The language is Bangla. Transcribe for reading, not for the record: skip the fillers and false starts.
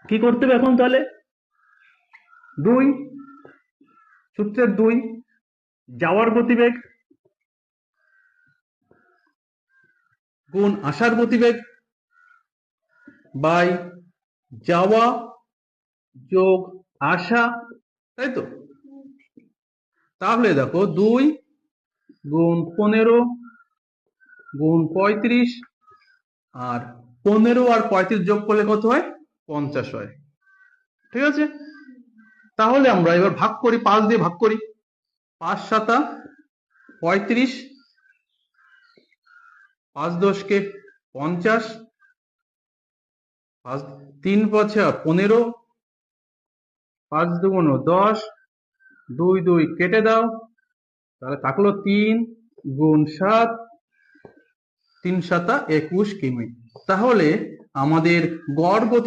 কি করতে হবে এখন তাহলে? 2 সূত্রের 2 যাওয়ার গতিবেগ গুণ আসার গতিবেগ বাই যাওয়া যোগ আসা, তাই তো? তাহলে দেখো 2 গুণ 15 গুণ 35, আর 15 আর 35 যোগ করলে কত হয়? 50 হয়। ঠিক আছে, তাহলে আমরা এবার ভাগ করি, 5 দিয়ে ভাগ করি। 5 7 35, 5 10 কে 50, 3 5 15, 5 2 10, 2 2 কেটে দাও, তাহলে থাকলো 3 গুণ 7, 3 7 21 কিমি। তাহলে আমাদের গড় গতি